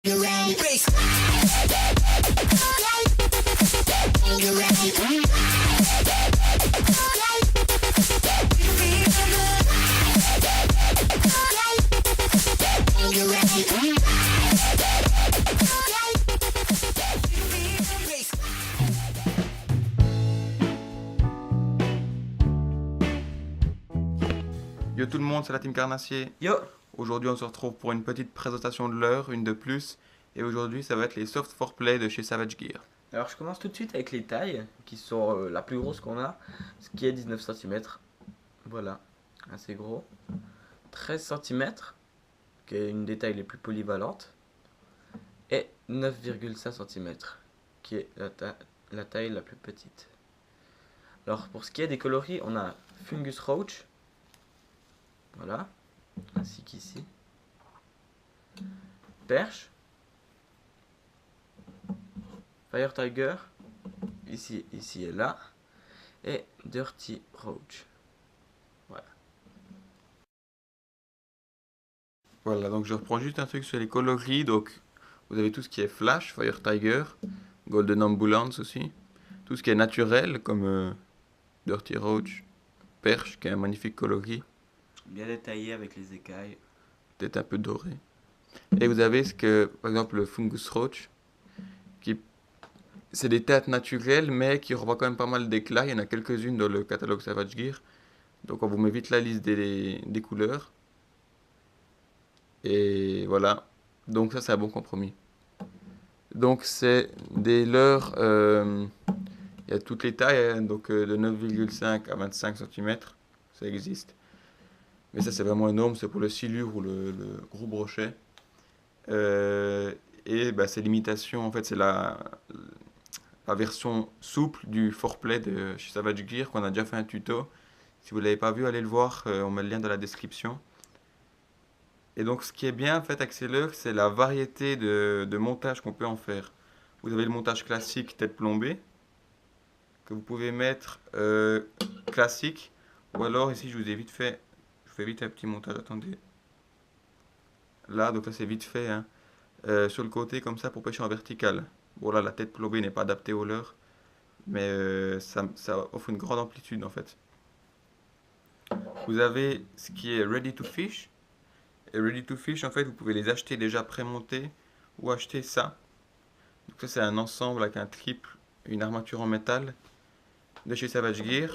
You ready? You ready? You ready? Yo tout le monde, c'est la team Carnassier. Yo! Aujourd'hui on se retrouve pour une petite présentation de l'heure, une de plus. Et aujourd'hui ça va être les Soft for Play de chez Savage Gear. Alors je commence tout de suite avec les tailles, qui sont la plus grosse qu'on a, ce qui est 19 cm. Voilà, assez gros. 13 cm, qui est une des tailles les plus polyvalentes. Et 9,5 cm, qui est la taille la plus petite. Alors pour ce qui est des coloris, on a Fungus Roach. Voilà, ainsi qu'ici. Perche. Fire Tiger, ici et là, et Dirty Roach. Voilà. Voilà, donc je reprends juste un truc sur les coloris. Donc vous avez tout ce qui est Flash, Fire Tiger, Golden Ambulance aussi. Tout ce qui est naturel comme Dirty Roach, Perche qui est un magnifique coloris, Bien détaillé avec les écailles. peut-être un peu doré. Et vous avez ce que, par exemple, le Fungus Roach, qui c'est des teintes naturelles, mais qui renvoient quand même pas mal d'éclat. Il y en a quelques-unes dans le catalogue Savage Gear. Donc on vous met vite la liste des couleurs. Et voilà. Donc ça, c'est un bon compromis. Donc c'est des leurres, il y a toutes les tailles, hein, donc de 9,5 à 25 cm. Ça existe. Mais ça, c'est vraiment énorme. C'est pour le silure ou le gros brochet. Et bah, c'est l'imitation, en fait, c'est la version souple du foreplay de chez Savage Gear qu'on a déjà fait un tuto. Si vous ne l'avez pas vu, allez le voir, on met le lien dans la description. Et donc ce qui est bien en fait avec ces leurres, c'est la variété de montage qu'on peut en faire. Vous avez le montage classique tête plombée, que vous pouvez mettre classique, ou alors ici je vous ai vite fait, je fais vite un petit montage, attendez. Là, donc là c'est vite fait, hein. Sur le côté comme ça pour pêcher en vertical. Bon là la tête plombée n'est pas adaptée aux leurres, mais ça offre une grande amplitude en fait. Vous avez ce qui est ready to fish. Et ready to fish, en fait, vous pouvez les acheter déjà prémontés ou acheter ça. Donc ça c'est un ensemble avec un triple, une armature en métal de chez Savage Gear.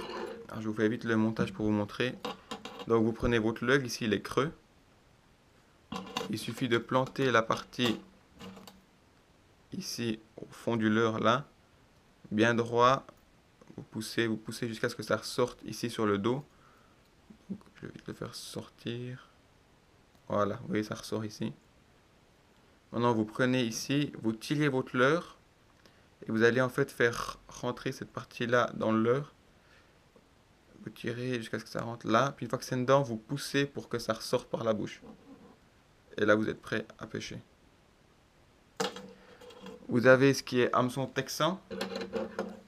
Alors je vous fais vite le montage pour vous montrer. Donc vous prenez votre lug, ici il est creux. Il suffit de planter la partie ici au fond du leurre là, bien droit. Vous poussez jusqu'à ce que ça ressorte ici sur le dos. Donc, je vais vite le faire sortir. Voilà, vous voyez ça ressort ici. Maintenant vous prenez ici, vous tirez votre leurre et vous allez en fait faire rentrer cette partie là dans le leurre. Vous tirez jusqu'à ce que ça rentre là, puis une fois que c'est dedans, vous poussez pour que ça ressorte par la bouche. Et là vous êtes prêt à pêcher. Vous avez ce qui est hameçon texan.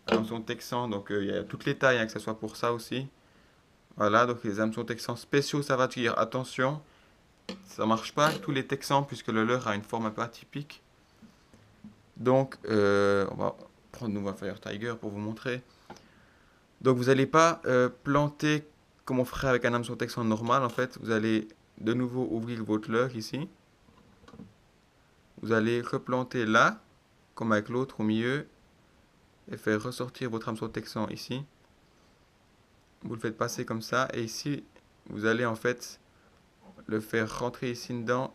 Hameçon texan, donc il y a toutes les tailles, hein, que ce soit pour ça aussi. Voilà, donc les hameçons texans spéciaux Savage Gear. Attention, ça marche pas tous les texans puisque le leurre a une forme un peu atypique. Donc on va prendre nouveau un Fire Tiger pour vous montrer. Donc vous n'allez pas planter comme on ferait avec un hameçon texan normal en fait. Vous allez de nouveau ouvrir votre leurre ici. Vous allez replanter là, comme avec l'autre au milieu, et faire ressortir votre hameçon texan ici. Vous le faites passer comme ça, et ici vous allez en fait le faire rentrer ici dedans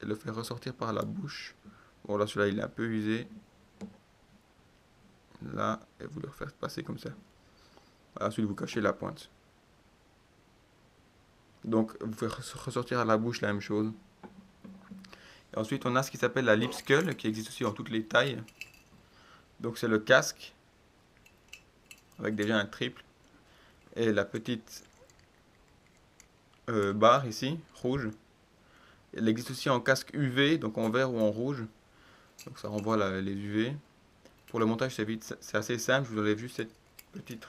et le faire ressortir par la bouche. Bon là celui-là il est un peu usé. Là, et vous le faire passer comme ça. Ensuite vous cachez la pointe. Donc vous faites ressortir à la bouche la même chose. Et ensuite on a ce qui s'appelle la lip skull qui existe aussi en toutes les tailles. Donc c'est le casque avec déjà un triple et la petite barre ici, rouge. Elle existe aussi en casque UV, donc en vert ou en rouge. Donc ça renvoie les UV. Pour le montage c'est assez simple, je vous enlève juste cette petite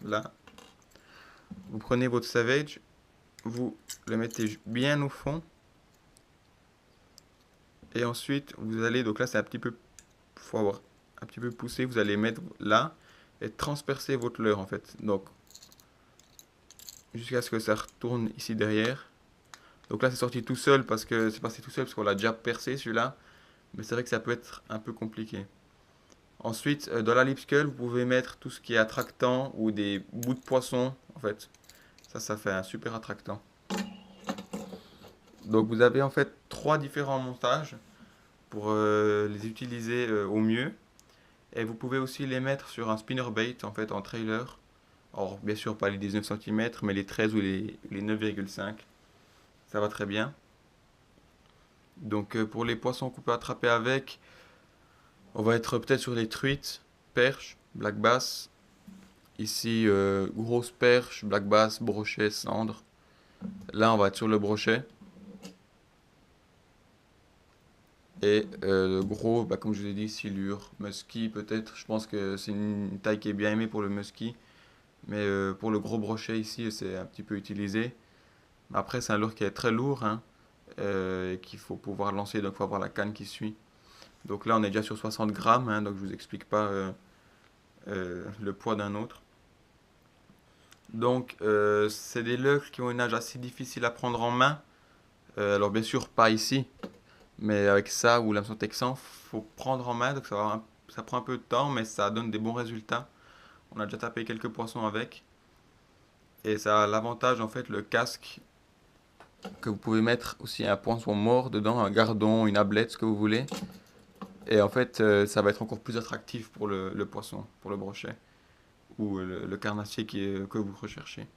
là. Vous prenez votre Savage, vous le mettez bien au fond. Et ensuite, vous allez, donc là c'est un petit peu, faut avoir un petit peu poussé, vous allez mettre là et transpercer votre leurre en fait. Donc, jusqu'à ce que ça retourne ici derrière. Donc là c'est sorti tout seul parce que c'est passé tout seul parce qu'on l'a déjà percé celui-là. Mais c'est vrai que ça peut être un peu compliqué. Ensuite, dans la lipscule, vous pouvez mettre tout ce qui est attractant ou des bouts de poisson en fait. Ça fait un super attractant. Donc vous avez en fait trois différents montages pour les utiliser au mieux. Et vous pouvez aussi les mettre sur un spinnerbait en fait en trailer. Alors bien sûr pas les 19 cm mais les 13 ou les 9,5. Ça va très bien. Donc pour les poissons qu'on peut attraper avec, on va être peut-être sur les truites, perches, black bass. Ici grosse perche, black bass, brochet, cendre. Là on va être sur le brochet. Et le gros, bah, comme je vous ai dit, silure, musky peut-être. Je pense que c'est une taille qui est bien aimée pour le musky. Mais pour le gros brochet ici, c'est un petit peu utilisé. Après, c'est un leurre qui est très lourd hein, et qu'il faut pouvoir lancer, donc il faut avoir la canne qui suit. Donc là, on est déjà sur 60 grammes, hein, donc je vous explique pas le poids d'un autre. Donc, c'est des leurres qui ont une nage assez difficile à prendre en main. Alors bien sûr, pas ici, mais avec ça ou l'hameçon texan, faut prendre en main, donc ça prend un peu de temps, mais ça donne des bons résultats. On a déjà tapé quelques poissons avec. Et ça a l'avantage, en fait, le casque, que vous pouvez mettre aussi un poisson mort dedans, un gardon, une ablette, ce que vous voulez. Et en fait, ça va être encore plus attractif pour le poisson, pour le brochet, ou le carnassier que vous recherchez.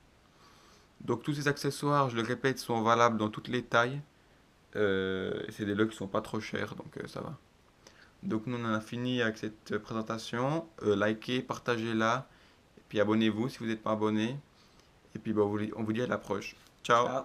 Donc tous ces accessoires, je le répète, sont valables dans toutes les tailles. Et c'est des lots qui sont pas trop chers, donc ça va. Donc nous on en a fini avec cette présentation. Likez, partagez-la, et puis abonnez-vous si vous n'êtes pas abonné. Et puis bah, on vous dit à la prochaine. Ciao. Ciao.